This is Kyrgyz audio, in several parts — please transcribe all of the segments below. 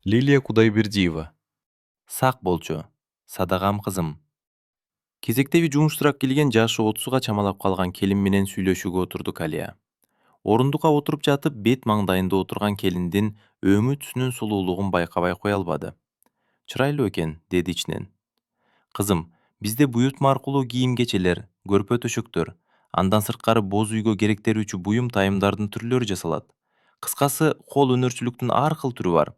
Лилия Кудайбердиева. Сак болчу. Садагам кызым. Кезектеби жумуштураак келген жашы 30га чамалап калган келин менен сүйлөшүүгө отурду Калия. Орундукка отуруп жатып, бет маңдайында отурган келиндин өңү түсүнүн сулуулугун байкабай кое албады. Чырайлуу экен, деди ичинен. Кызым, бизде буюртма аркылуу кийим кечелер, көрпө төшөктөр, андан сырткары боз үйгө керектерүүчү буюм тайымдардын түрлөрү жасалат. Кыскасы, кол өнөрчүлүктүн ар кыл түрү бар.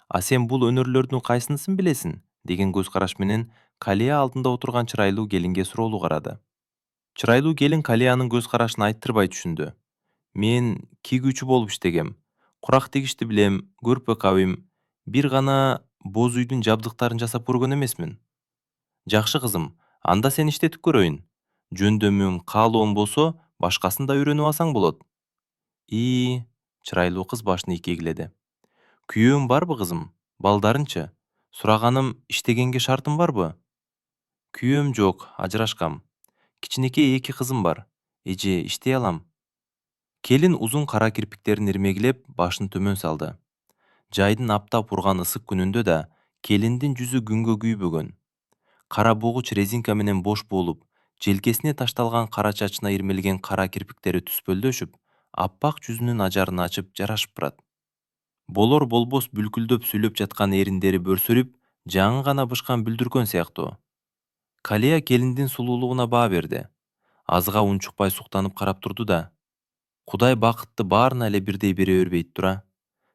А сен бул өнөрлөрдүн кайсынысын билесиң? Деген көз караш менен Калия алдында отурган чырайлуу келинге суроолуу карады. Чырайлуу келин Калиянын көз карашын айттырбай түшүндү. Мен кигүүчү болуп иштегем. Курак тигишти билем, көрпө кабым, бир гана боз үйдүн жабдыктарын жасап көргөн эмесмин. Жакшы кызым, анда сен иштетип көрөйүн. Жөндөмүң, каалооң болсо, башкасын да үйрөнүп алсаң болот. Чырайлуу кыз башын ийкегиледи. Күйөөң барбы кызым? Балдарынчы? Сураганым, иштегенге шартың барбы? Күйөөм жок, ажырашкам. Кичинекей 2 кызым бар. Эже, иштей алам. Келин узун кара кирпиктерин ирмегилеп, башын төмөн салды. Жайдын аптап урган ысык күнүндө да келиндин жүзү күнгө күйбөгөн. Кара бугуч резинка менен бош болуп, желкесине ташталган кара чачына ирмелген кара кирпиктери түспөлдөшүп, аппак жүзүнүн ажарын ачып жарашып турат. Болор болбос бүлкүлдөп сүйлөп жаткан эриндери бөрсөрүп, жаңы гана бышкан бүлдүркөн сыяктуу. Калия келиндин сулуулугуна баа берди. Азга унчукпай суктанып карап турду да. Кудай бакытты баарына эле бирдей бере бербейт тура.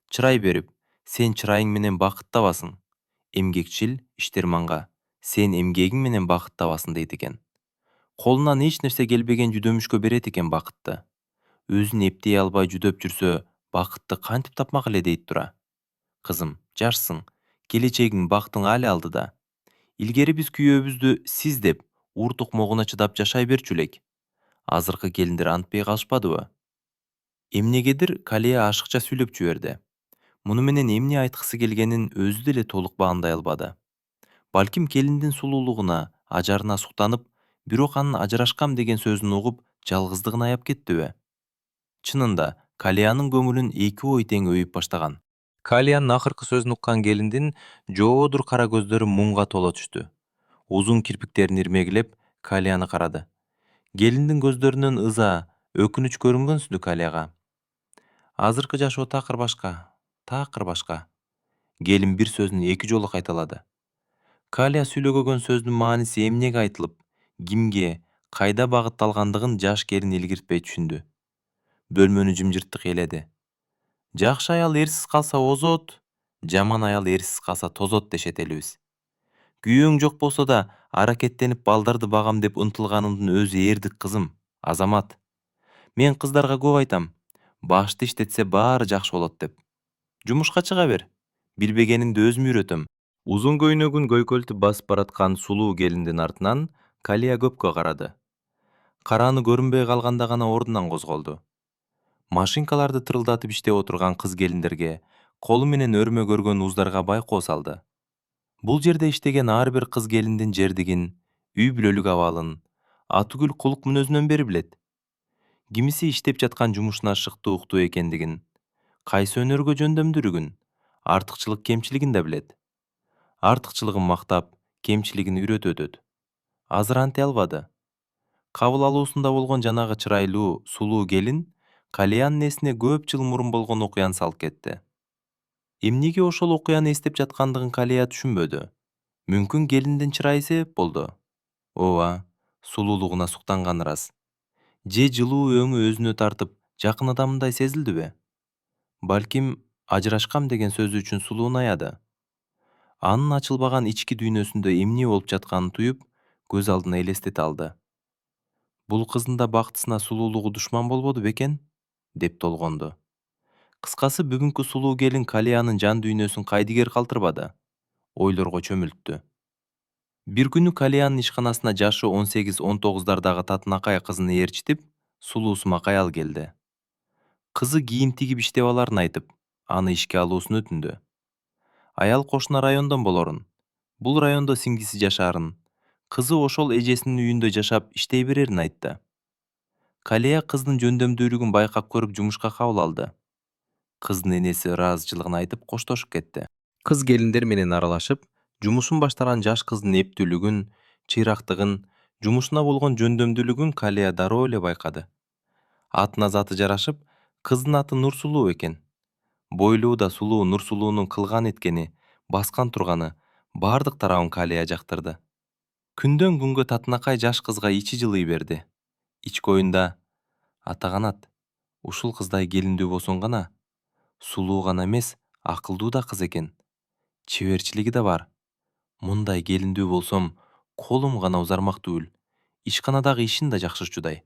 Чырай берип, сен чырайың менен бакыт табасың. Эмгекчил, иштерманга, сен эмгегиң менен бакыт табасың дейт экен. Колунан эч нерсе келбеген жүдөмүшкө берет экен бакытты. Өзүн эптей албай жүдөп жүрсө, бакытты кантип тапмак эле дейт тура. Кызым, жашсың, келечегиң, бактың али алдыда. Илгери биз күйөөбүздү сиз деп, ур тукмогуна чыдап жашай берчү элек. Азыркы келиндер антпей калышпадыбы? Эмнегедир Калия ашыкча сүйлөп жиберди. Муну менен эмне айткысы келгенин өзү деле толук баамдай албады. Балким келиндин сулуулугуна, ажарына суктанып, бирок анын ажырашкам деген сөзүн угуп, жалгыздыгын аяп кеттиби? Чынында, Калиянын көңүлүн эки ой тең өйүп баштаган. Калиянын акыркы сөзүн уккан келиндин жоодур кара көздөрү муңга тола түштү. Узун кирпиктерин ирмегилеп, Калияны карады. Келиндин көздөрүнөн ыза, өкүнүч көрүнгөнсүдү Калияга. Азыркы жашоо такыр башка. Келин бир сөзүн эки жолу кайталады. Калия сүйлөгөн сөздүн мааниси эмнеге айтылып, кимге, кайда багытталгандыгын жаш келин илгиртпей түшүндү. Бөлмөнү жымжырттык эледи. Жакшы аял эрсиз калса озот, жаман аял эрсиз калса тозот дешет элибиз. Күйөөң жок болсо да аракеттенип балдарды багам деп ынтылганымдын өзү эрдик кызым, азамат. Мен кыздарга көп айтам, башты иштетсе баары жакшы болот деп. Жумушка чыга бер, билбегениңди өзүм үйрөтөм. Узун көйнөгүн көйкөлтүп басып бараткан сулуу келиндин артынан Калия көпкө карады. Караны көрүнбөй калганда гана ордунан козголду. Машинкаларды тырылдатып иштеп отурган кыз келиндерге, колу менен өрмө көргөн уздарга байкоо салды. Бул жерде иштеген ар бир кыз келиндин жердигин, үй бүлөлүк абалын, атүгүл кулук мүнөзүнөн бери билет. Кимиси иштеп жаткан жумушуна шыктуу уктуу экендигин, кайсы өнөргө жөндөмдүүлүгүн, артыкчылык кемчилигин да билет. Артыкчылыгын мактап, кемчилигин үйрөтүп өтөт. Азыр анте албады. Кабыл алуусунда болгон жанагы чырайлуу, сулуу келин Калиянын эсине көп жыл мурун болгон окуяны салып кетти. Эмнеге ошол окуяны эстеп жаткандыгын Калия түшүнбөдү. Мүмкүн келиндин чырайы себеп болду. Ооба, сулуулугуна суктанганы рас. Же жылуу өңү өзүнө тартып, жакын адамындай сезилдиби? Балким, ажырашкам деген сөзү үчүн сулууну аяды. Анын ачылбаган ички дүйнөсүндө эмне болуп жатканын туюп, көз алдына элестете алды. Бул кыздын да бактысына сулуулугу душман болбоду бекен? Деп толгонду. Кыскасы, бүгүнкү сулуу келин Калиянын жан дүйнөсүн кайдыгер калтырбады. Ойлорго чөмүлттү. Бир күнү Калиянын ишканасына жашы 18-19дардагы Татынакай кызын ээрчитип, сулуу сумак аял келди. Кызы кийим тигип иштеп аларын айтып, аны ишке алуусун өтүндү. Аял кошуна райондон болорун, бул райондо сиңдиси жашаарын, кызы ошол эжесинин үйүндө жашап иштей берерин айтты. Калия кыздын жөндөмдүүлүгүн байкап көрүп жумушка кабыл алды. Кыздын энеси ыраазычылыгын айтып коштошуп кетти. Кыз келиндер менен аралашып, жумушун баштаган жаш кыздын эптүүлүгүн, чыйрактыгын, жумушуна болгон жөндөмдүүлүгүн Калия дароо эле байкады. Атына заты жарашып, кыздын аты Нурсулуу экен. Бойлуу да сулуу Нурсулуунун кылган эткени, баскан турганы бардык тарабын Калия жактырды. Күндөн күнгө татынакай жаш кызга ичи жылый берди. Ички оюнда: ата канат, ушул кыздай келиндүү болсоң гана, сулуу гана эмес, акылдуу да кыз экен. Чеберчилиги да бар. Мындай келиндүү болсом, колум гана узармак түгүл, ишканадагы ишин да жакшы чудай.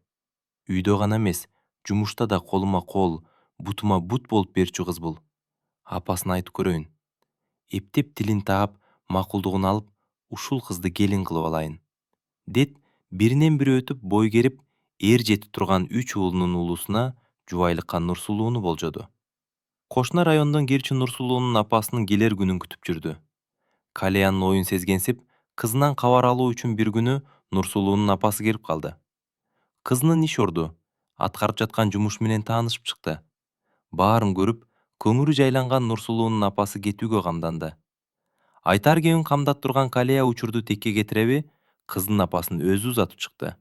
Үйдө гана эмес, жумушта да колума кол, бутума бут болуп берчү кыз бул. Апасына айтып көрөйүн. Эптеп тилин таап, макулдугун алып, ушул кызды келин кылып алайын. Дет биринен бири өтүп бой керип, эр жети турган 3 уулунун улусуна жубайлыкка Нурсулууну болжоду. Кошуна райондон кирчи Нурсулуунун апасынын келер күнүн күтүп жүрдү. Калиянын оюн сезгенсип, кызынан кабар алуу үчүн бир күнү Нурсулуунун апасы келип калды. Кызынын иш орду, аткарып жаткан жумуш менен таанышып чыкты. Баарын көрүп, көңүрү жайланган Нурсулуунун апасы кетүүгө камданды. Айтар кебин камдап турган Калия учурду текке кетиреби, кыздын апасын өзү узатып чыкты.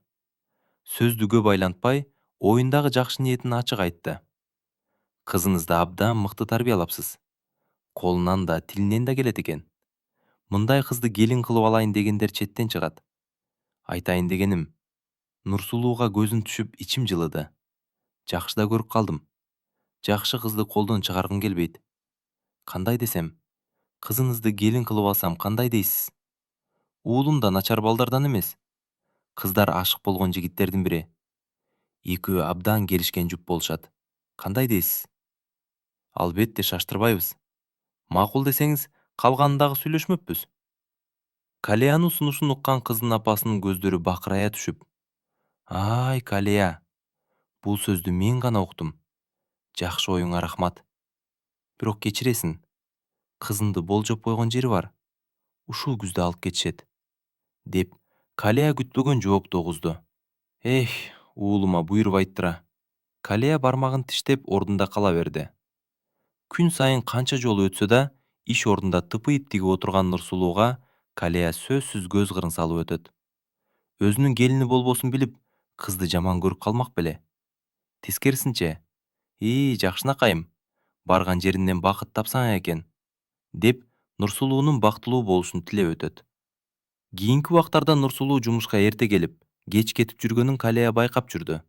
Сөздү көп айлантпай, оюндагы жакшы ниетин ачык айтты. Кызыңызды абдан мыкты тарбиялапсыз. Колунан да, тилинен да келет экен. Мындай кызды келин кылып алайын дегендер четтен чыгат. Айтайын дегеним, Нурсулууга көзүм түшүп ичим жылыды. Жакшы да көрүп калдым. Жакшы кызды колдон чыгаргым келбейт. Кандай десем, кызыңызды келин кылып алсам кандай дейсиз? Уулум да начар балдардан эмес. Кыздар ашык болгон жигиттердин бири. Экөө абдан келишкен жуп болушат. Кандай дейсиз? Албетте шаштырбайбыз. Макул десеңиз, калганын дагы сүйлөшмөкпүз. Калиянын сунушун уккан кыздын апасынын көздөрү бакырая түшүп: ай, Калия, бул сөздү мен гана уктум. Жакшы оюңа рахмат. Бирок кечиресиң, кызымды болжоп койгон жери бар. Ушул күздө алып кетишет, деп Калия күтпөгөн жоопту угузду. Эх, уулума буйрубайттыра. Калия бармагын тиштеп ордунда кала берди. Күн сайын канча жолу өтсө да, иш ордунда тыпыйып тигип отурган Нурсулууга Калия сөзсүз көз кырын салып өтөт. Өзүнүн келини болбосун билип, кызды жаман көрүп калмак беле. Тескерисинче: жакшынакайым, барган жериңден бакыт тапсаң экен, деп Нурсулуунун бактылуу болушун тилеп өтөт. Кийинки убактарда Нурсулуу жумушка эрте келип, кеч кетип жүргөнүн Калия байкап жүрдү.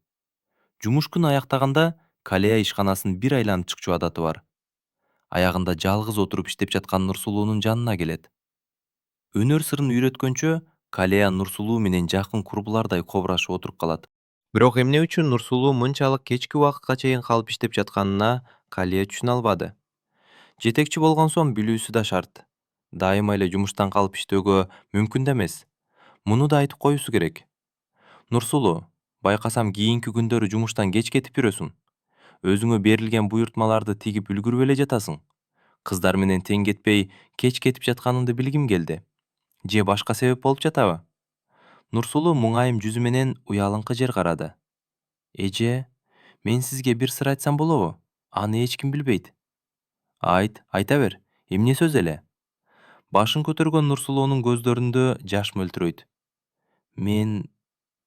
Жумуш күнү аяктаганда Калия ишканасын бир айланып чыкчу адаты бар. Аягында жалгыз отуруп иштеп жаткан Нурсулуунун жанына келет. Өнөр сырын үйрөткөнчө Калия Нурсулуу менен жакын курбулардай кобурашып отуруп калат. Бирок эмне үчүн Нурсулуу мынчалык кечки убакытка чейин калып иштеп жатканына Калия түшүнө албады. Жетекчи болгон соң билүүсү да шарт. Дайыма эле жумуштан калып иштөөгө мүмкүн да эмес. Муну да айтып коюусу керек. Нурсулуу, байкасам кийинки күндөрү жумуштан кеч кетип жүрөсүң. Өзүңө берилген буйртмаларды тигип үлгүрүп эле жатасың. Кыздар менен тең кетпей, кеч кетип жатканыңды билгим келди. Же башка себеп болуп жатабы? Нурсулуу муңайым жүзү менен уялыңкы жер карады. Эже, мен сизге бир сыр айтсам болобу? Аны эч ким билбейт. Айта бер, эмне сөз эле? Башын көтөргөн Нурсулуунун көздөрүндө жаш мөлтүрөйт. Мен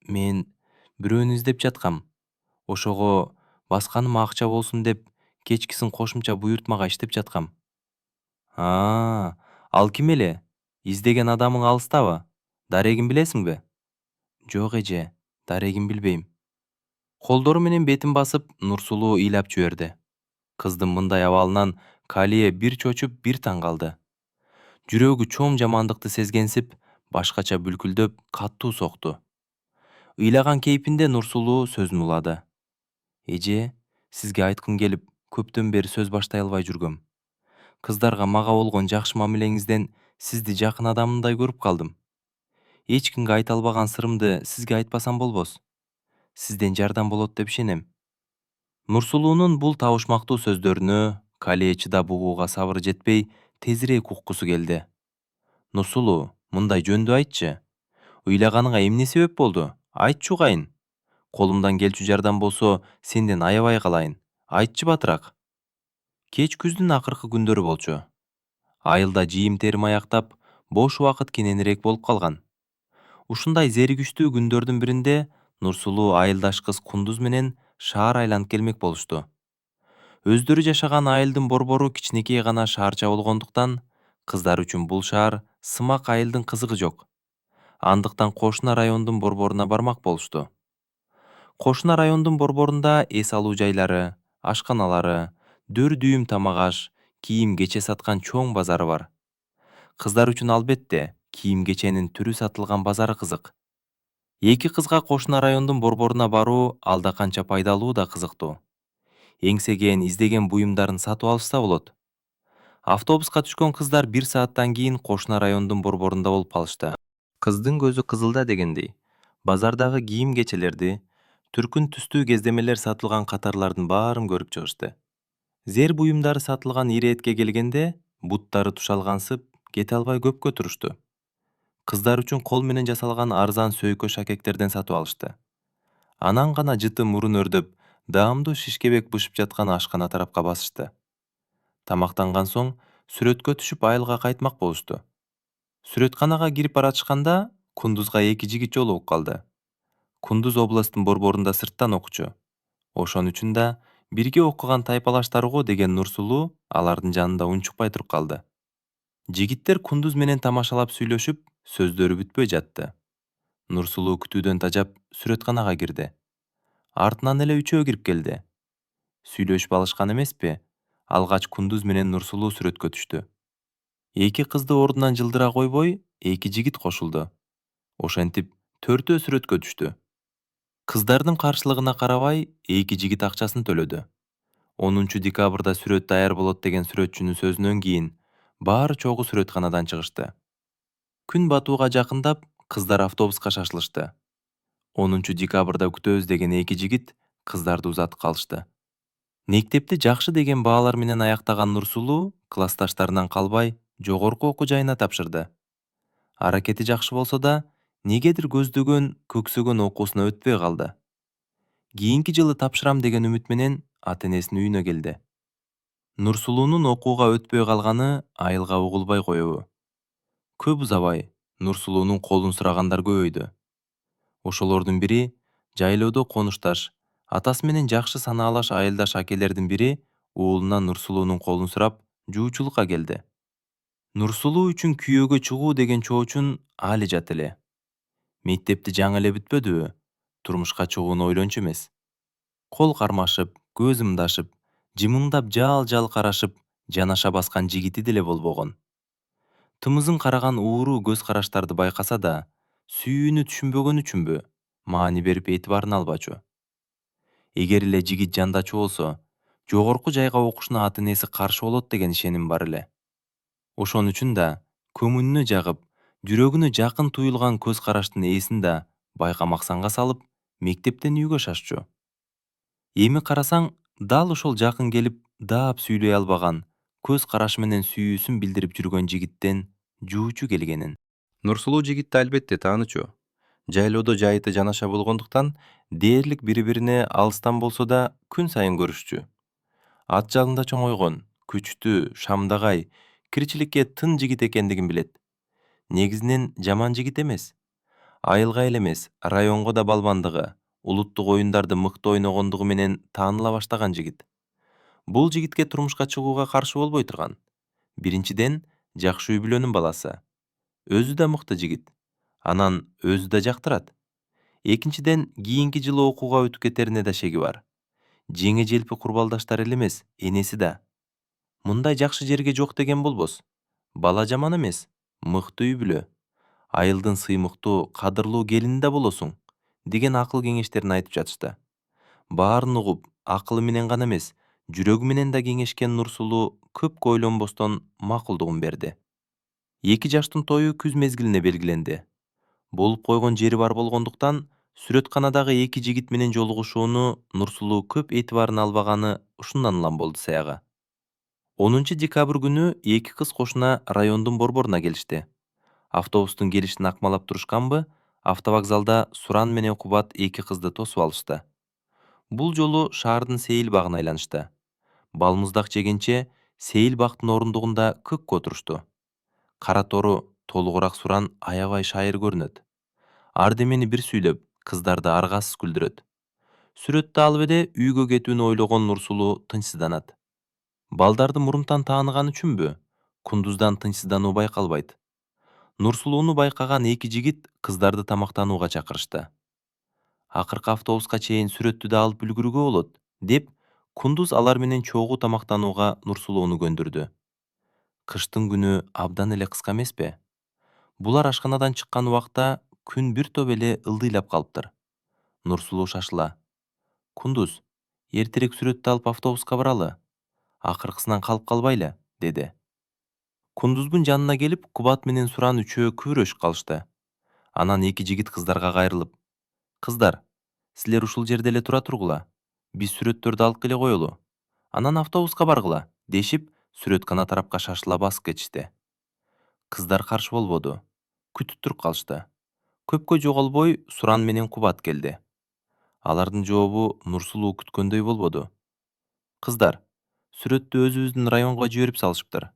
бирөөнү издеп жаткам. Ошого басканыма акча болсун деп, кечкисин кошумча буйртмага иштеп жаткам. Ал ким эле? Издеген адамың алыстабы? Дарегин билесиңби? Жок эже, дарегин билбейм. Колдору менен бетин басып, Нурсулуу ыйлап жиберди. Кыздын мындай абалынан Калия бир чочуп, бир таң калды. Жүрөгү чоң жамандыкты сезгенсип, башкача бүлкүлдөп, катуу сокту. Ыйлаган кейпинде Нурсулуу сөзүн улады. Эже, сизге айткым келип, көптөн бери сөз баштай албай жүргөм. Кыздарга мага болгон жакшы мамилеңизден сизди жакын адамымдай көрүп калдым. Эч кимге айта албаган сырымды сизге айтпасам болбос. Сизден жардам болот деп ишенем. Нурсулуунун бул табышмактуу сөздөрүнө Калия чыдап угууга сабыры жетпей, тезирээк уккусу келди. Нурсулуу, мындай жөндү айтчы. Ыйлаганыңа эмне себеп болду? Айтчы угайын. Колумдан келчү жардам болсо, сенден аябай калайын. Айтчы батыраак. Кеч күздүн акыркы күндөрү болчу. Айылда жыйым терим аяктап, бош убакыт кененирээк болуп калган. Ушундай зеригиштүү күндөрдүн биринде Нурсулуу айылдаш кыз Кундуз менен шаар айланып келмек болушту. Өздөрү жашаган айылдын борбору кичинекей гана шаарча болгондуктан, кыздар үчүн бул шаар сымак айылдын кызыгы жок. Андыктан кошуна райондун борборуна бармак болушту. Кошуна райондун борборунда эс алуу жайлары, ашканалары, дөр дүйүм тамак аш, кийим кече саткан чоң базары бар. Кыздар үчүн албетте кийим кеченин түрү сатылган базары кызык. Эки кызга кошуна райондун борборуна баруу алда канча пайдалуу да кызыктуу. Эңсеген, издеген буюмдарын сатып алышса болот. Автобуска түшкөн кыздар 1 сааттан кийин кошуна райондун борборунда болуп калышты. Кыздын көзү кызылда дегендей, базардагы кийим кечелерди, түркүн түстүү кездемелер сатылган катарлардын баарын көрүп чыгышты. Зер буюмдары сатылган иретке келгенде, буттары тушалгансып, кете албай көпкө турушту. Кыздар үчүн кол менен жасалган арзан сөйкө шакектерден сатып алышты. Анан гана жыты мурун өрдөп, даамдуу шишкебек бышып жаткан ашкана тарапка басышты. Тамактанган соң сүрөткө түшүп айылга кайтмак болушту. Сүрөтканага кирип баратышканда Кундузга эки жигит жолугуп калды. Кундуз областтын борборунда сырттан окучу. Ошон үчүн да бирге окуган тайпалаштары го деген Нурсулуу алардын жанында унчукпай туруп калды. Жигиттер Кундуз менен тамашалап сүйлөшүп, сөздөрү бүтпөй жатты. Нурсулуу күтүүдөн тажап сүрөтканага кирди. Артынан эле үчөө кирип келди. Сүйлөшүп алышкан эмеспи? Алгач Кундуз менен Нурсулуу сүрөткө түштү. Эки кызды ордунан жылдыра койбой, эки жигит кошулду. Ошентип, төртөө сүрөткө түштү. Кыздардын каршылыгына карабай, эки жигит акчасын төлөдү. 10 декабрда сүрөт даяр болот деген сүрөтчүнүн сөзүнөн кийин баары чогуу сүрөтканадан чыгышты. Күн батууга жакындап, кыздар автобуска шашылышты. 10 декабрда күтөбүз деген эки жигит кыздарды узатып калышты. Мектепти жакшы деген баалар менен аяктаган Нурсулуу классташтарынан калбай жогорку окуу жайына тапшырды. Аракети жакшы болсо да, негедир көздөгөн, көксөгөн окуусуна өтпөй калды. Кийинки жылы тапшырам деген үмүт менен ата-энесинин үйүнө келди. Нурсулуунун окууга өтпөй калганы айылга угулбай коебу. Көп узабай Нурсулуунун колун сурагандар көбөйдү. Ошолордун бири жайлоодо конушташ, атасы менен жакшы санаалаш айылдаш акелердин бири уулуна Нурсулуунун колун сурап, жуучулукка келди. Нурсулуу үчүн күйөөгө чыгуу деген чоочун али жат эле. Мектепти жаңы эле бүтпөдүбү? Турмушка чыгууну ойлончу эмес. Кол кармашып, көз ымдашып, жымыңдап жаал-жаал карашып, жанаша баскан жигити деле болбогон. Тымызын караган ууруу көз караштарды байкаса да, сүйүүнү түшүнбөгөн үчүнбү, маани берип этибарын албачу. Эгер эле жигит жандачу болсо, жогорку жайга окушуна ата-энеси каршы болот деген ишеним бар эле. Ошон үчүн да көмүнүнө жагып, жүрөгүнө жакын туюлган көз караштын ээсин да байкамаксанга салып, мектептен үйгө шашчу. Эми карасаң, дал ошол жакын келип, даап сүйлөй албаган, көз карашы менен сүйүүсүн билдирип жүргөн жигиттен жуучу келгенин. Нурсулуу жигитти албетте таанычу. Жайлоодо жайыты жанаша болгондуктан, дээрлик бири-бирине алыстан болсо да күн сайын көрүшчү. Ат жалында чоңойгон, күчтүү, шамдагай, кирчиликке тын жигит экендигин билет. Негизинен жаман жигит эмес. Айылга эле эмес, районго да балбандыгы, улуттук оюндарды мыкты ойногондугу менен тааныла баштаган жигит. Бул жигитке турмушка чыгууга каршы болбой турган. Биринчиден, жакшы үй бүлөнүн баласы. Өзү да мыкты жигит. Анан өзү да жактырат. Экинчиден, кийинки жылы окууга өтүп кетерине да шеги бар. Жеңе желпи курбалдаштар эле эмес, энеси да. Мындай жакшы жерге жок деген болбос. Бала жаман эмес, мыкты үй бүлө. Айылдын сыймыктуу, кадырлуу келини да болосуң, деген акыл кеңештерин айтып жатышты. Баарын угуп, акылы менен гана эмес, жүрөгү менен да кеңешкен Нурсулуу көп ойлонбостон макулдугун берди. Эки жаштын тою күз мезгилине белгиленди. Болуп койгон жери бар болгондуктан, сүрөтканадагы эки жигит менен жолугушууну Нурсулуу көп этибарын албаганы ушундан улам болду саягы. 10 декабрь күнү эки кыз кошуна райондун борборуна келишти. Автобустун келишин акмалап турушканбы, автовокзалда Суран менен Кубат эки кызды тосуп алышты. Бул жолу шаардын сейил багына айланышты. Балмуздак жегенче Сейил бактын орундугунда көккө отурушту. Кара тору, толугураак Суран аябай шайыр көрүнөт. Ардемени бир сүйлөп, кыздарды аргасыз күлдүрөт. Сүрөттү алып эле үйгө кетүүнү ойлогон Нурсулуу тынчсызданат. Балдарды мурунтан тааныган үчүнбү? Кундуздан тынчсыздануу байкалбайт. Нурсулууну байкаган эки жигит кыздарды тамактанууга чакырышты. Акыркы автобуска чейин сүрөттү да алып үлгүрүүгө болот, деп Кундуз алар менен чогуу тамактанууга Нурсулууну көндүрдү. Кыштын күнү абдан эле кыска эмеспи? Булар ашканадан чыккан убакта күн бир топ эле ылдыйлап калыптыр. Нурсулуу шашыла. Кундуз, эртерээк сүрөттү алып автобуска баралы. Акыркысынан калып калбайлы, деди. Кундуздун жанына келип, Кубат менен Суран үчөө күбүрөшүп калышты. Анан эки жигит кыздарга кайрылып: "Кыздар, силер ушул жерде эле тура тургула. Биз сүрөттөрдү алып келе коелу. Анан автобуска баргыла", дешип, сүрөткана тарапка шашыла басып кетишти. Кыздар каршы болбоду. Күтүп туруп калышты. Көпкө жоголбой Суран менен Кубат келди. Алардын жообу Нурсулуу күткөндөй болбоду. "Кыздар, сүрөттү өзүбүздүн районго жиберип салышыптыр.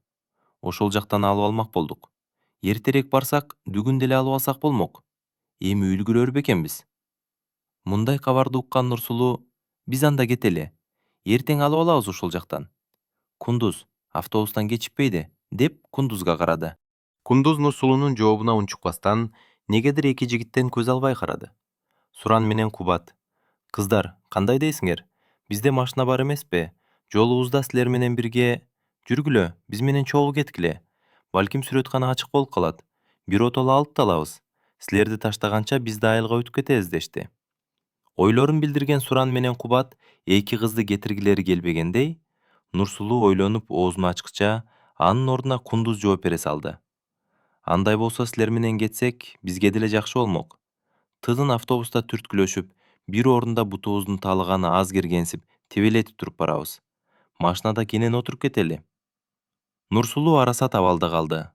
Ошол жактан алып алмак болдук. Эртерээк барсак, бүгүн деле алып алсак болмок. Эми үлгүрөр бекенбиз". Мындай кабарды уккан Нурсулуу: "Биз анда кетели. Эртең алып алабыз ошол жактан. Кундуз, автобустан кечикпейди", деп Кундузга карады. Кундуз Нурсулуунун жообуна унчукпастан, негедир эки жигиттен көз албай карады. Суран менен Кубат: "Кыздар, кандай дейсиңер? Бизде машина бар эмеспи? Жолубузда силер менен бирге жүргүлө, биз менен чогуу кеткиле. Балким сүрөткана ачык болуп калат. Бир отола алып да алабыз. Силерди таштаганча биз да айылга өтүп кетебиз", дешти. Ойлорун билдирген Суран менен Кубат эки кызды кетиргилери келбегендей, Нурсулуу ойлонуп оозун ачкыча, анын ордуна Кундуз жооп бере салды. "Андай болсо силер менен кетсек, бизге деле жакшы болмок. Тыдын автобуста түрткүлөшүп, бир орунда бутубуздун таалыганы аз киргенсип, тебелетип туруп барабыз. Машинада кенен отуруп кетели". Нурсулуу араса табалда калды.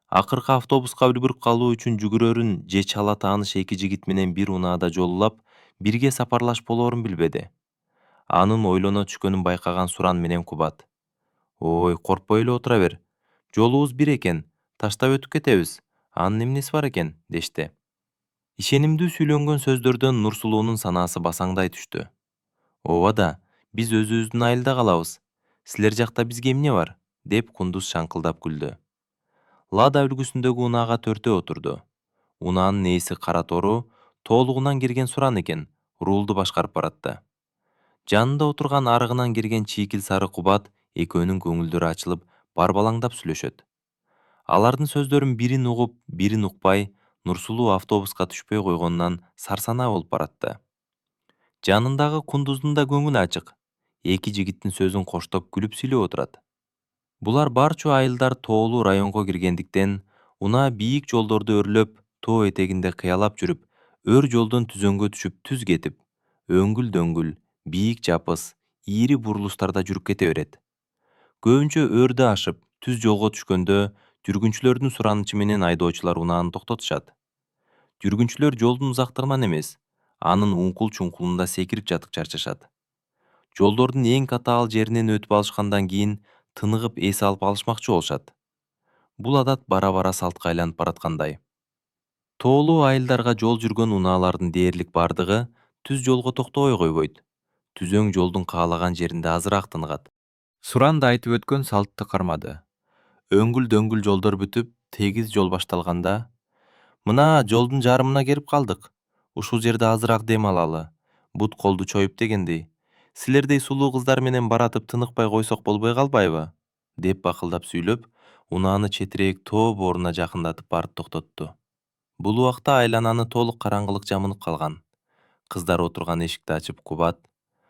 Акыркы автобуска үлгүрүп калуу үчүн жүгүрөрүн же чала тааныш эки жигит менен бир унаада жол улап, бирге сапарлаш болоорун билбеди. Анын ойлоно түшкөнүн байкаган Суран менен Кубат: "Ой, коркпой эле отура бер. Жолубуз бир экен, таштап өтүп кетебиз. Анын эмнеси бар экен", дешти. Ишенимдүү сүйлөнгөн сөздөрдөн Нурсулуунун санаасы басаңдай түштү. "Ооба да, биз өзүбүздүн айылда калабыз. Силер жакта бизге эмне бар?" деп Кундуз шаңкылдап күлдү. Лада үлгүсүндөгү унаага төртөө отурду. Унаанын ээси кара тору, тоолугунан кирген Суран экен, рулду башкарып баратты. Жанында отурган арыгынан кирген чийкил сары Кубат экөөнүн көңүлдөрү ачылып, барбалаңдап сүйлөшөт. Алардын сөздөрүн бирин угуп, бирин укпай, Нурсулуу автобуска түшпөй койгонунан сарсанаа болуп баратты. Жанындагы Кундуздун да көңүлү ачык. Эки жигиттин сөзүн коштоп күлүп сүйлөп отурат. Булар барчу айылдар тоолуу районго киргендиктен, унаа бийик жолдорду өрлөп, тоо этегинде кыялап жүрүп, өр жолдон түзөнгө түшүп түз кетип, өңгүл-дөңгүл, бийик жапыс, ийри бурулустарда жүрүп кете берет. Көбүнчө өрдү ашып, түз жолго түшкөндө, жүргүнчүлөрдүн суранычы менен айдоочулар унааны токтотушат. Жүргүнчүлөр жолдун узактыгынан эмес, анын уңкул-чуңкулунда секирип жатып чарчашат. Жолдордун эң катаал жеринен өтүп алышкандан кийин тыныгып эс алып алышмакчы болушат. Бул адат бара-бара салтка айланып бараткандай. Тоолуу айылдарга жол жүргөн унаалардын дээрлик бардыгы түз жолго токтобой койбойт. Түзөң жолдун каалаган жеринде азыраак тыныгат. Суран да айтып өткөн салтты кармады. Өңгүл-дөңгүл жолдор бүтүп, тегиз жол башталганда: "Мына жолдун жарымына келип калдык. Ушул жерде азыраак дем алалы. Бут колду чоюп дегендей. Силердей сулуу кыздар менен баратып тыныкпай койсок болбой калбайбы?" деп бакылдап сүйлөп, унааны четирээк тоо бооруна жакындатып барып токтотту. Бул убакта айлананы толук караңгылык жамынып калган. Кыздар отурган эшикти ачып Кубат: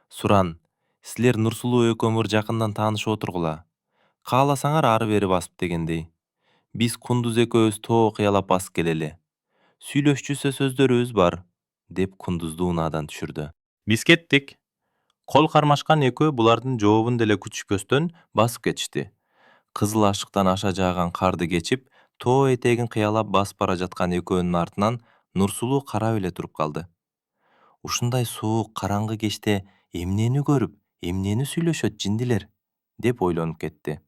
"Суран, силер Нурсулуу экөөмөр жакындан таанышып отургула. Кааласаңар ары бери басып дегендей. Биз Кундуз экөөбүз тоо кыялап басып келели. Сүйлөшчүсү сөздөрүбүз бар", деп Кундузду унаадан түшүрдү. "Биз кеттик". Кол кармашкан экөө булардын жообун деле күтүшпөстөн басып кетишти. Кызыл ашыктан аша жааган карды кечип, тоо этегин кыялап басып бара жаткан экөөнүн артынан Нурсулуу карап эле туруп калды. Ушундай суук, караңгы кечте эмнени көрүп, эмнени сүйлөшөт жиндилер, деп ойлонуп кетти.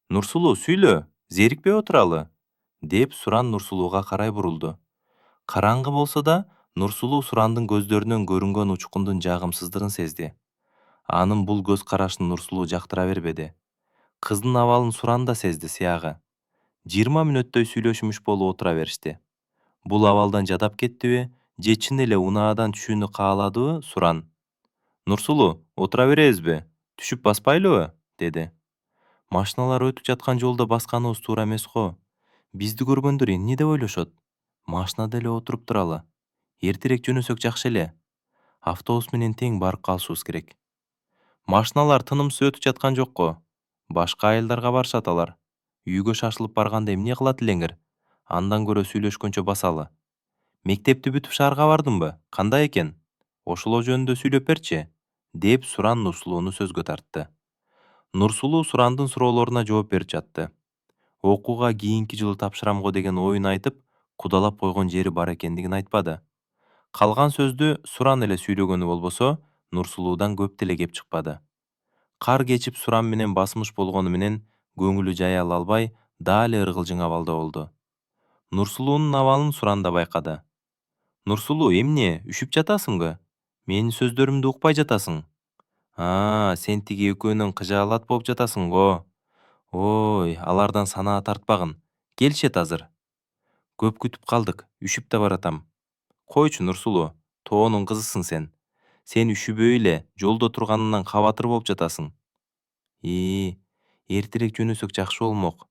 Нурсулуу сүйлө, зерикпей отуралы, деп Суран Нурсулууга карай бурулду. Караңгы болсо да, Нурсулуу Сурандын көздөрүнөн көрүнгөн учкундун жагымсыздыгын сезди. Анын бул көз карашын Нурсулуу жактыра бербеди. Кыздын абалын Суран да сезди сыягы. 20 мүнөттөй сүйлөшмүш болуп отура беришти. Бул абалдан жадап кеттиби, же чын эле унаадан түшүүнү кааладыбы Суран? Нурсулуу, отура беребизби? Түшүп баспайлыбы? Деди. Машиналар өтүп жаткан жолдо басканыбыз туура эмес го. Бизди көргөндөр эмне деп ойлошот? Машинада эле отуруп туралы. Эртерээк жөнөсөк жакшы эле. Автобус менен тең барып калышыбыз керек. Машиналар тынымсыз өтүп жаткан жок го. Башка айылдарга барышат алар. Үйгө шашылып барганда эмне кылат элеңер? Андан көрө сүйлөшкөнчө басалы. Мектепти бүтүп шаарга бардыңбы? Кандай экен? Ошоло жөнүндө сүйлөп берчи, деп Суран Нурсулууну сөзгө тартты. Нурсулуу Сурандын суроолоруна жооп берип жатты. Окууга кийинки жылы тапшырам го деген оюн айтып, кудалап койгон жери бар экендигин айтпады. Калган сөздү Суран эле сүйлөгөнү болбосо, Нурсулуудан көп деле кеп чыкпады. Кар кечип Суран менен басмыш болгону менен көңүлү жая ала албай, дали ыргылжың абалда болду. Нурсулуунун абалын Суран да байкады. Нурсулуу, эмне, үшүп жатасыңбы? Менин сөздөрүмдү укпай жатасың? Сен тиги экөөнөн кыжаалат болуп жатасың го. Ой, алардан санаа тартпагын. Келишет азыр. Көп күтүп калдык, үшүп да баратам. Койчу Нурсулуу, тоонун кызысың сен. Сен үшүбөй эле жолдо турганынан кабатыр болуп жатасың. Эртерээк жөнөсөк жакшы болмок.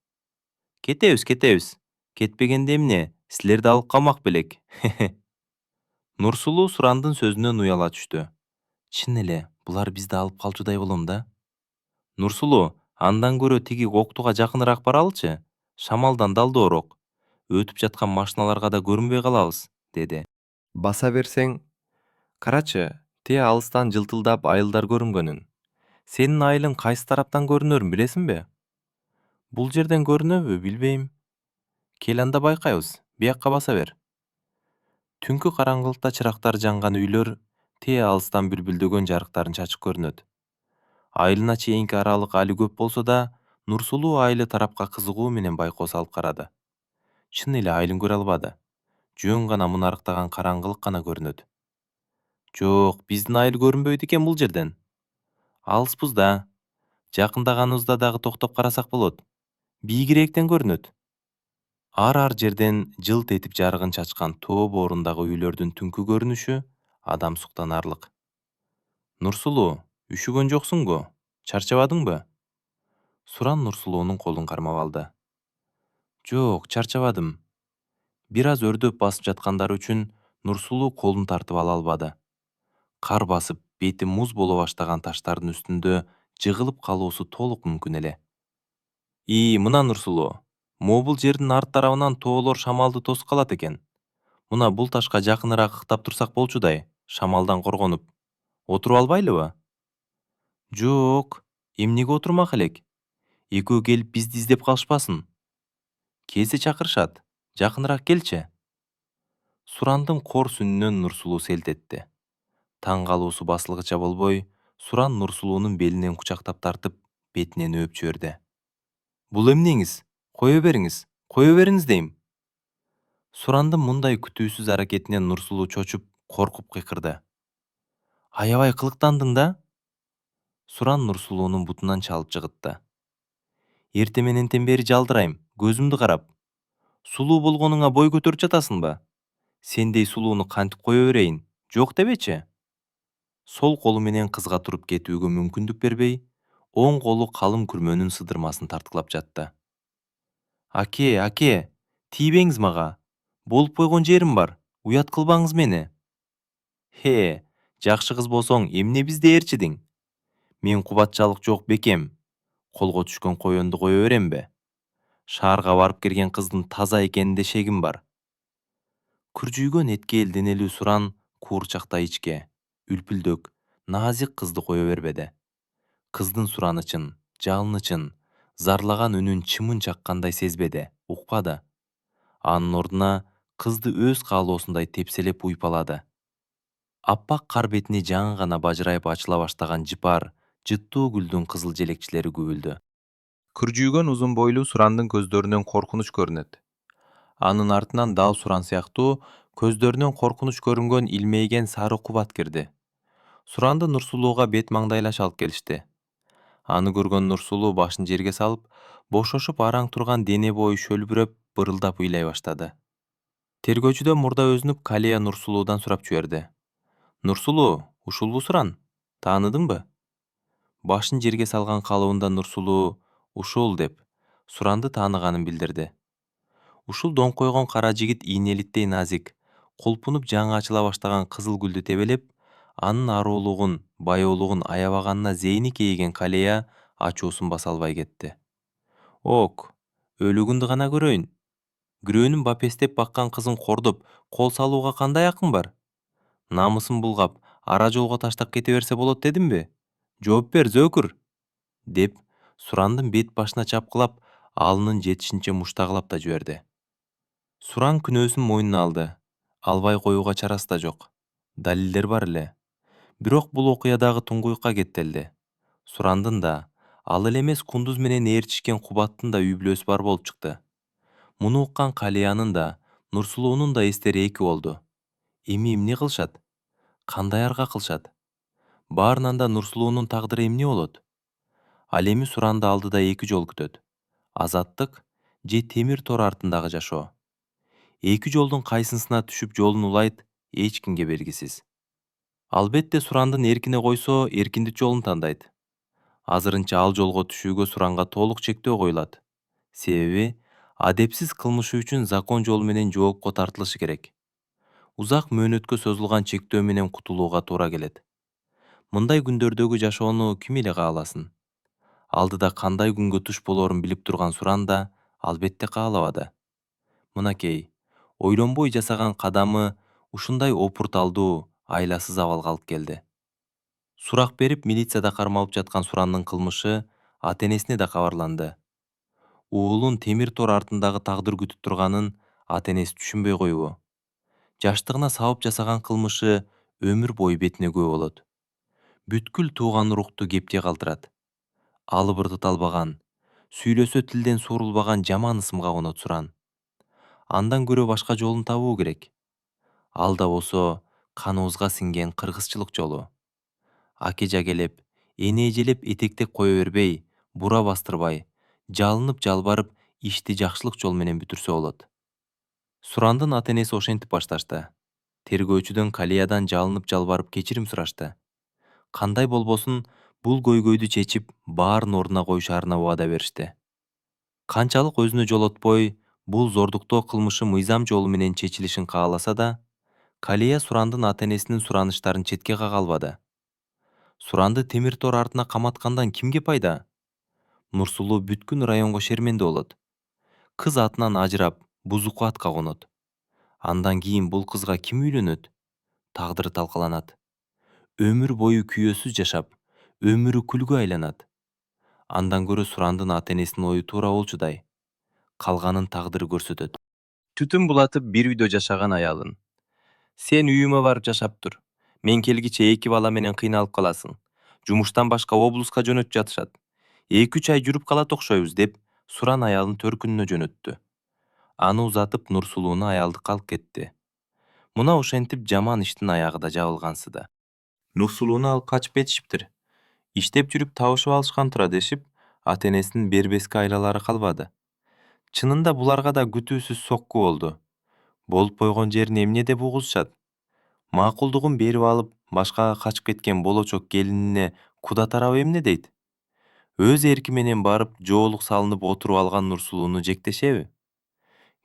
Кетебиз, кетебиз. Кетпегенде эмне, силерди алып калмак белек. Нурсулуу Сурандын сөзүнөн уяла түштү. Чын эле, булар бизди алып калчудай болом да. Нурсулуу, андан көрө тиги октуга жакыныраак баралычы. Шамалдан далдоорок. Өтүп жаткан машиналарга да көрүнбөй калабыз, деди. Баса берсең, карачы, тээ алыстан жылтылдап айылдар көрүнгөнүн. Сенин айылың кайсы тараптан көрүнөрүн билесиңби? Бул жерден көрүнөбү, билбейм. Кел анда байкайбыз, биякка баса бер. Түнкү караңгылыкта чырактар жанган үйлөр тээ алыстан бүлбүлдөгөн жарыктарын чачып көрүнөт. Айылына чейинки аралык али көп болсо да, Нурсулуу айылы тарапка кызыгуу менен байкоо салып карады. Чын эле айылын көрө албады. Жөн гана мунарыктаган караңгылык гана көрүнөт. Жок, биздин айыл көрүнбөйт экен бул жерден. Алыспыз да. Жакындаганыбызда дагы токтоп карасак болот. Бийигирээктен көрүнөт. Ар жерден жылт этип жарыгын чачкан тоо боорундагы үйлөрдүн түнкү көрүнүшү адам суктанарлык. Нурсулуу, үшүгөн жоксуңбу? Чарчабадыңбы? Суран Нурсулуунун колун кармап алды. Жок, чарчабадым. Бир аз өрдөп басып жаткандары үчүн Нурсулуу колун тартып ала албады. Кар басып, бети муз боло баштаган таштардын үстүндө жыгылып калуусу толук мүмкүн эле. Мына Нурсулуу, могул жердин арт тарабынан тоолор шамалды тосуп калат экен. Мына бул ташка жакыныраак ыктап турсак болчудай, шамалдан коргонуп. Отуруп албайлыбы? Жок, эмнеге отурмак элек? Экөө келип бизди издеп калышпасын. Кезде чакырышат, жакыныраак келчи. Сурандын корс үнүнөн Нурсулуу селт этти. Таң калуусу басылгыча болбой, Суран Нурсулуунун белинен кучактап тартып, бетинен өөп жиберди. Бул эмнеңиз? Кое бериңиз дейм. Сурандын мындай күтүүсүз аракетинен Нурсулуу чочуп, коркуп кыйкырды. Аябай кылыктандың да? Суран Нурсулуунун бутунан чалып жыгытты. Эрте менентен бери жалдырайм, көзүмдү карап. Сулуу болгонуңа бой көтөрүп жатасыңбы? Сендей сулууну кантип кое берейин? Жок дебечи. Сол колу менен кызга туруп кетүүгө мүмкүндүк бербей, оң колу калың күрмөнүн сыдырмасын тарткылап жатты. Аке, тийбеңиз мага. Болуп койгон жерим бар. Уят кылбаңыз мени. Жакшы кыз болсоң, эмне бизди ээрчидиң? Мен кубатчалык жок бекем. Колго түшкөн коёнду кое беремби? Шаарга барып келген кыздын таза экенинде шегим бар. Күржүйгөн эткел денелүү Суран куурчакта ичке, үлпүлдөк, назик кызды кое бербеди. Кыздын суранычын, жалынычын, зарлаган үнүн чымын чаккандай сезбеди, укпады. Анын ордуна кызды өз каалоосундай тепселеп уйпалады. Аппак кар бетине жаңы гана бажырайып ачыла баштаган жыпар, жыттуу гүлдүн кызыл желекчилери күбүлдү. Күржүйгөн узун бойлуу Сурандын көздөрүнөн коркунуч көрүнөт. Анын артынан дал Суран сыяктуу көздөрүнөн коркунуч көрүнгөн илмейген сары кубат кирди. Суранды Нурсулууга бет маңдайлаш алып келишти. Аны көргөн Нурсулуу башын жерге салып, бошошуп араң турган дене бою шөлбүрөп, бырылдап ыйлай баштады. Тергөөчүдөн мурда өзүнүп Калия Нурсулуудан сурап жиберди. Нурсулуу, ушулбу Суран? Тааныдыңбы? Башын жерге салган калыбында Нурсулуу ушул деп Суранды тааныганын билдирди. Ушул доңкойгон кара жигит ийнелиттей назик, кулпунуп жаңы ачыла баштаган кызыл гүлдү тебелеп, анын аруулугун, баяулугун аябаганына зейини кейиген Калия ачуусун баса албай кетти. Ок, өлүгүндү гана көрөйүн. Күрөөнүн бапестеп баккан кызын кордоп, кол салууга кандай акың бар? Намысын булгап, ара жолго таштап кете берсе болот дедимби? Жооп бер, зөөкүр! Деп Сурандын бет башына чапкылап, алынын жетишинче муштагылап да жиберди. Суран күнөөсүн мойнуна алды. Албай коюуга чарасы да жок. Далилдер бар эле. Бирок бул окуя дагы туңгуюкка кеттелди. Сурандын да, ал эле эмес кундуз менен ээрчишкен Кубаттын да үй бүлөсү бар болуп чыкты. Муну уккан Калиянын да, Нурсулуунун да эстери эки болду. Эми эмне кылышат? Кандай арга кылышат? Баарынан да Нурсулуунун тагдыры эмне болот? Ал эми Суранды алдыда эки жол күтөт. Азаттык же темир тор артындагы жашоо. Эки жолдун кайсысына түшүп жолун улайт, эч кимге белгисиз. Албетте Сурандын эркине койсо, эркиндик жолун тандайт. Азырынча ал жолго түшүүгө Суранга толук чектөө коюлат. Себеби адепсиз кылмышы үчүн закон жолу менен жоопко тартылышы керек. Узак мөөнөткө созулган чектөө менен кутулууга туура келет. Мындай күндөрдөгү жашоону ким эле кааласын? Алдыда кандай күнгө туш болорун билип турган Суран да албетте каалабады. Мынакей, ойлонбой жасаган кадамы ушундай опурталдуу, айласыз абалга алып келди. Сурак берип милицияда кармалып жаткан Сурандын кылмышы ата-энесине да кабарланды. Уулун темир тор артындагы тагдыр күтүп турганын ата-энеси түшүнбөй коюбу? Жаштыгына сабап жасаган кылмышы өмүр бою бетине күбө болот. Бүткүл тууган урукту кепте калтырат. Алыбырты талбаган, сүйлөсө тилден суурулбаган жаман ысымга конот Суран. Андан көрө башка жолун табуу керек. Ал да болсо каныбызга сиңген кыргызчылык жолу. Аке жагелеп, эне эжелеп этектеп кое бербей, бура бастырбай, жалынып жалбарып ишти жакшылык жол менен бүтүрсө болот. Сурандын ата-энеси ошентип башташты. Тергөөчүдөн Калиядан жалынып жалбарып кечирим сурашты. Кандай болбосун бул көйгөйдү чечип, баарын ордуна коюшарына убада беришти. Канчалык өзүнө жолотпой, бул зордуктоо кылмышы мыйзам жолу менен чечилишин кааласа да, Калия Сурандын ата-энесинин сураныштарын четке кага албады. Суранды темир тор артына каматкандан кимге пайда? Нурсулуу бүткүл районго шерменде болот. Кыз атынан ажырап, бузукуатка конот. Андан кийин бул кызга ким үйлөнөт? Тагдыры талкаланат. Өмүр бою күйөөсүз жашап, өмүрү күлгө айланат. Андан көрө Сурандын ата-энесинин ою туура болчудай. Калганын тагдыры көрсөтөт. Түтүн булатып бир үйдө жашаган аялын. Сен үйүмө барып жашап тур. Мен келгиче эки бала менен кыйналып каласың. Жумуштан башка облуска жөнөтүп жатышат. 2-3 ай жүрүп калат окшойбуз деп Суран аялын төркүнүнө жөнөттү. Аны узатып Нурсулууну аялдыкка алып кетти. Мына ошентип жаман иштин аягы да жабылгансыды. Нурсулууну алып качып кетишиптир. Иштеп жүрүп табышып алышкан тура дешип, ата-энесинин бербеске айлалары калбады. Чынында буларга да күтүүсүз сокку болду. Болуп койгон жерин эмне деп угузушат? Макулдугун берип алып, башкага качып кеткен болочок келинине куда тарабы эмне дейт? Өз эрки менен барып, жоолук салынып отуруп алган Нурсулууну жектешеби?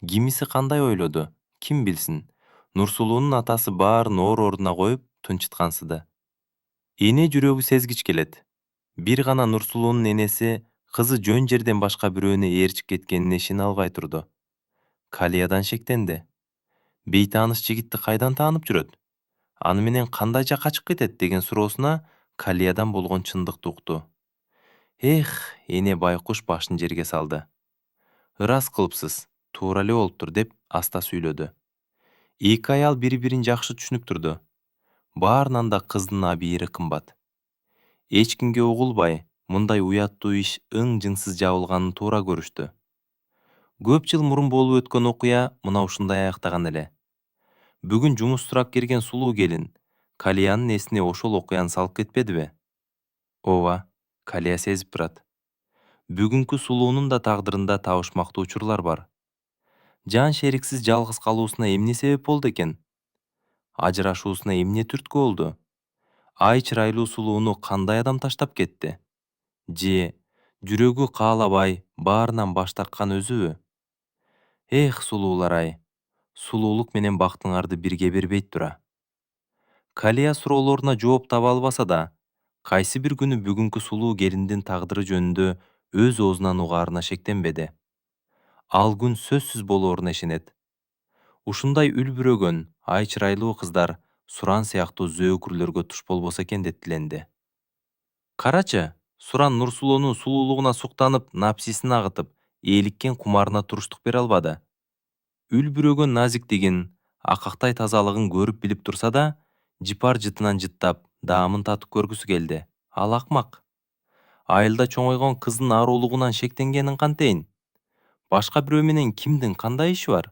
Кимиси кандай ойлоду? Ким билсин? Нурсулуунун атасы баарын ордуна коюп, тынчыткансыды. Эне жүрөгү сезгич келет. Бир гана Нурсулуунун энеси кызы жөн жерден башка бирөөнө ээрчип кеткенине ишене албай турду. Калиядан шектенди. Бейтааныш жигитти кайдан таанып жүрөт? Аны менен кандайча качып кетет деген суроосуна Калиядан болгон чындыкты укту. Эх, эне байкуш башын жерге салды. Ырас кылыпсыз, туура эле болуптур деп аста сүйлөдү. Эки аял бири-бирин жакшы түшүнүп турду. Баарынан да кыздын абийири кымбат. Эч кимге угулбай, Мындай уяттуу иш ың-жыңсыз жабылганын туура көрүштү. Көп жыл мурун болуп өткөн окуя мына ушундай аяктаган эле. Бүгүн жумуш сурап келген сулуу келин Калиянын эсине ошол окуяны салып кетпедиби? Ооба, Калия сезип турат. Бүгүнкү сулуунун да тагдырында табышмактуу учурлар бар. Жан шериксиз жалгыз калуусуна эмне себеп болду экен? Ажырашуусуна эмне түрткү болду? Ай чырайлуу сулууну кандай адам таштап кетти? Же жүрөгү каалабай баарынан баш тарткан өзүбү? Эх, сулуулар-ай, сулуулук менен бактыңарды бирге бербейт тура. Калия суроолоруна жооп таба албаса да, кайсы бир күнү бүгүнкү сулуу келиндин тагдыры жөнүндө өз оозунан угаарына шектенбеди. Ал күн сөзсүз болооруна ишенет. Ушундай үлбүрөгөн, ай чырайлуу кыздар Суран сыяктуу зөөкүрлөргө туш болбосо экен деп тиленди. Карачы, Суран Нурсулуунун сулуулугуна суктанып, напсисин агытып, ээликкен кумарына туруштук бере албады. Үлбүрөгөн назиктигин, акактай тазалыгын көрүп билип турса да, жыпар жытынан жыттап, даамын татып көргүсү келди. Ал акмак. Айылда чоңойгон кыздын аруулугунан шектенгенин кантейин? Башка бирөө менен кимдин кандай иши бар?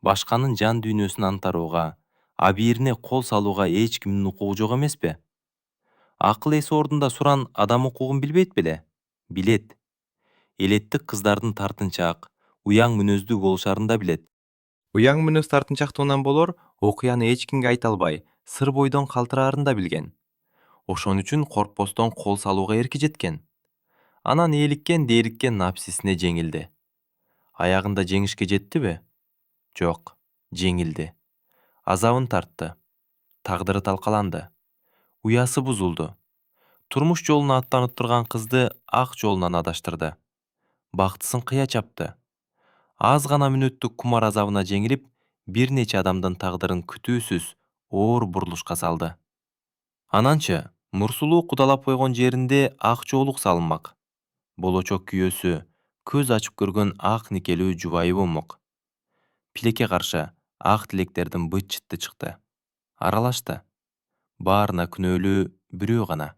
Башканын жан дүйнөсүн антарууга, абийирине кол салууга эч кимдин укугу жок эмеспи? Акыл эси ордунда Суран адам укугун билбейт беле? Билет. Элеттик кыздардын тартынчаак, уяң мүнөздүү болушарын да билет. Уяң мүнөз тартынчактуунан болор, окуяны эч кимге айта албай, сыр бойдон калтыраарын да билген. Ошон үчүн коркпостон кол салууга эрки жеткен. Анан ээликкен дээриккен напсисине жеңилди. Аягында жеңишке жеттиби? Жок, жеңилди. Азабын тартты. Тагдыры талкаланды. Уясы бузулду. Турмуш жолуна аттанып турган кызды ак жолунан адаштырды. Бактысын кыя чапты. Аз гана мүнөттүк кумар азабына жеңилип, бир нече адамдын тагдырын күтүүсүз оор бурулушка салды. Ананчы, Нурсулуу кудалап койгон жеринде ак жоолук салынмак. Болочок күйөөсү, көз ачып көргөн ак никелүү жубайы болмок. Пилекке каршы ак тилектердин быт-чыты чыкты. Аралашты. Баарына күнөөлүү бирөө гана.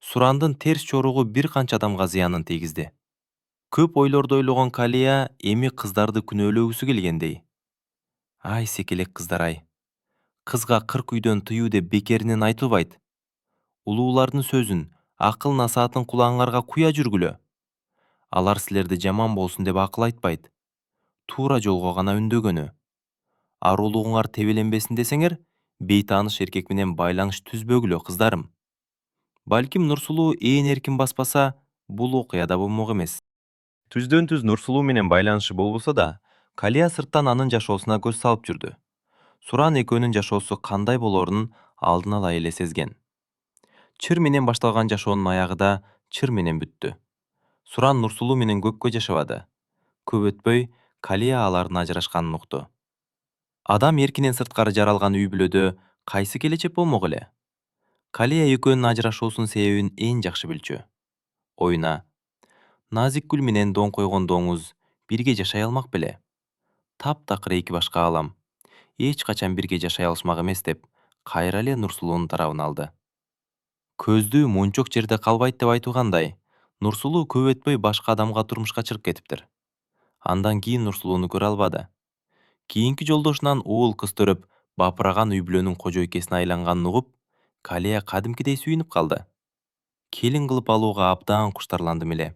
Сурандын терс жоругу бир канча адамга зыянын тийгизди. Көп ойлорду ойлогон Калия эми кыздарды күнөөлөгүсү келгендей. Ай секелек кыздар-ай. Кызга 40 үйдөн тыюу деп бекеринен айтылбайт. Улуулардын сөзүн, акыл насаатын кулаңарга куя жүргүлө. Алар силерди жаман болсун деп акыл айтпайт. Туура жолго гана үндөгөнү. Арулугуңар тебеленбесин десеңер, бейтааныш эркек менен байланыш түзбөгүлө, кыздарым. Балким Нурсулуу ээн эркин баспаса, бул окуя да болмок эмес. Түздөн түз Нурсулуу менен байланышы болбосо да, Калия сырттан анын жашоосуна көз салып жүрдү. Суран экөөнүн жашоосу кандай болоорун алдын ала эле сезген. Чыр менен башталган жашоонун аягы да чыр менен бүттү. Суран Нурсулуу менен көпкө жашабады. Көп өтпөй, Калия алардын ажырашканын укту. Адам эркинен сырткары жаралган үй бүлөдө кайсы келечек болмок эле? Калия экөөнүн ажырашуусунун себебин эң жакшы билчү. Оюна, Назикгүл менен Дон койгон доңуз бирге жашай алмак беле? Таптакыр эки башка алам. Эч качан бирге жашай алышмак эмес деп, кайра эле Нурсулуунун тарабын алды. Көздүү мончок жерде калбайт деп айтылгандай, Нурсулуу көп өтпөй башка адамга турмушка чыгып кетиптир. Андан кийин Нурсулууну көрө албады. Кийинки жолдошунан уул кыз төрөп, бапыраган үй бүлөнүн кожойкесине айланганын угуп, Калия кадимкидей сүйүнүп калды. Келин кылып алууга абдан куштарландым эле.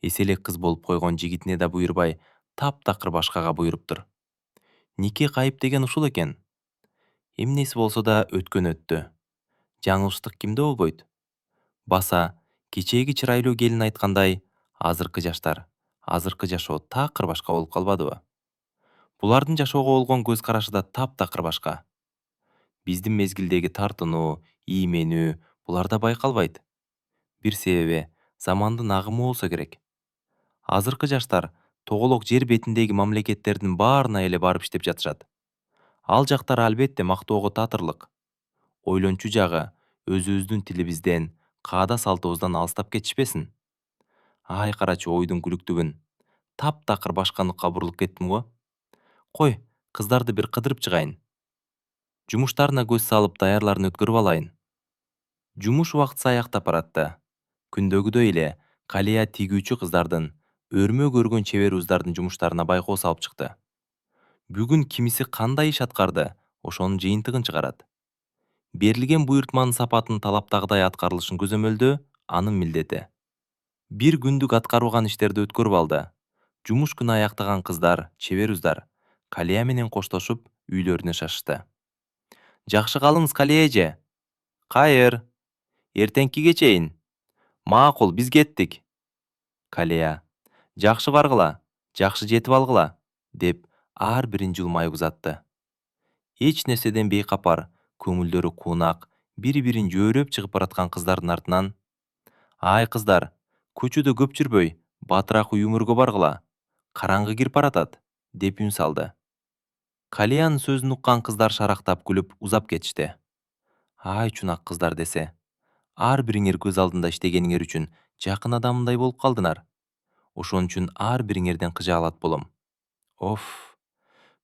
Эселек кыз болуп койгон жигитине да буйрбай, таптакыр башкага буйруптур. Нике кайып деген ушул экен. Эмнеси болсо да өткөн өттү. Жаңылыштык кимде болбойт? Баса, кечээги чырайлуу келин айткандай, азыркы жаштар, азыркы жашоо такыр башка болуп калбадыбы? Булардын жашоого болгон көз карашы да таптакыр башка. Биздин мезгилдеги тартынуу, ийменүү буларда байкалбайт. Бир себеби, замандын агымы болсо керек. Азыркы жаштар тоголок жер бетиндеги мамлекеттердин баарына эле барып иштеп жатышат. Ал жактар албетте мактоого татырлык. Ойлончу жагы, өзүбүздүн тилибизден, каада салтыбыздан алыстап кетишпесин. Ай карачы ойдун күлүктүгүн. Таптакыр башка нукка бурулуп кеттим го. Кой, кыздарды бир кыдырып чыгайын. Жумуштарына көз салып, даярларын өткөрүп алайын. Жумуш убактысы аяктап баратты. Күндөгүдөй эле Калия тигүүчү кыздардын, өрмө көргөн чебер уздардын жумуштарына байкоо салып чыкты. Бүгүн кимиси кандай иш аткарды, ошонун жыйынтыгын чыгарат. Берилген буйртманын сапатын талаптагыдай аткарылышын көзөмөлдөө анын милдети. Бир күндүк аткарылган иштерди өткөрүп алды. Жумуш күнү аяктаган кыздар, чебер уздар Калия менен коштошуп үйлөрүнө шашышты. Жакшы калыңыз, Калия эже. Кайыр. Эртеңкиге чейин. Макул, биз кеттик. Калия. Жакшы баргыла, жакшы жетип алгыла, деп ар бирин жылмайып узатты. Эч нерседен бейкапар, көңүлдөрү куунак, бири-бирин жөөрөп чыгып бараткан кыздардын артынан: "Ай кыздар, көчөдө көп жүрбөй, батыраак үй өмүргө баргыла. Караңгы кирип баратат", деп үн салды. Калиянын сөзүн уккан кыздар шарактап күлүп узап кетишти. Ай чунак кыздар десе. Ар бириңер көз алдында иштегениңер үчүн жакын адамымдай болуп калдыңар. Ошон үчүн ар бириңерден кыжаалат болом. Оф,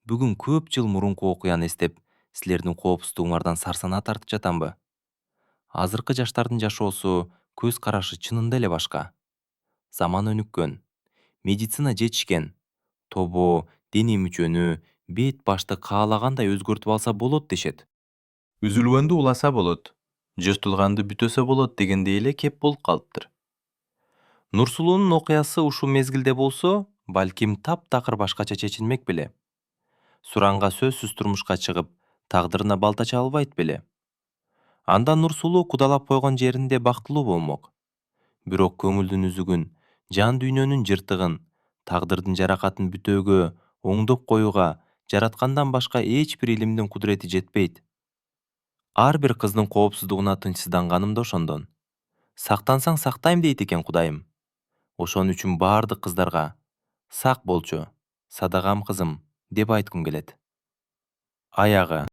бүгүн көп жыл мурунку окуяны эстеп, силердин коопсуздугуңардан сарсанаа тартып жатамбы? Азыркы жаштардын жашоосу, көз карашы чынында эле башка. Заман өнүккөн, медицина жетишкен, тобо, дене мүчөнү, бет башты каалагандай өзгөртүп алса болот дешет. Үзүлгөндү уласа болот, жыртылганды бүтөсө болот дегендей эле кеп болуп калыптыр. Нурсулуунун окуясы ушул мезгилде болсо, балким таптакыр башкача чечилмек беле. Суранга сөзсүз турмушка чыгып, тагдырына балта чабылбайт беле. Анда Нурсулуу кудалап койгон жеринде бактылуу болмок. Бирок көңүлдүн үзүгүн, жан дүйнөнүн жыртыгын, тагдырдын жаракатын бүтөөгө, оңдоп коюуга жараткандан башка эч бир илимдин кудурети жетпейт. Ар бир кыздын коопсуздугуна тынчсызданганым да ошондон. Сактансаң сактайм дейт экен Кудайым. Ошон үчүн баардык кыздарга сак болчу, садагам кызым, деп айткым келет. Аягы.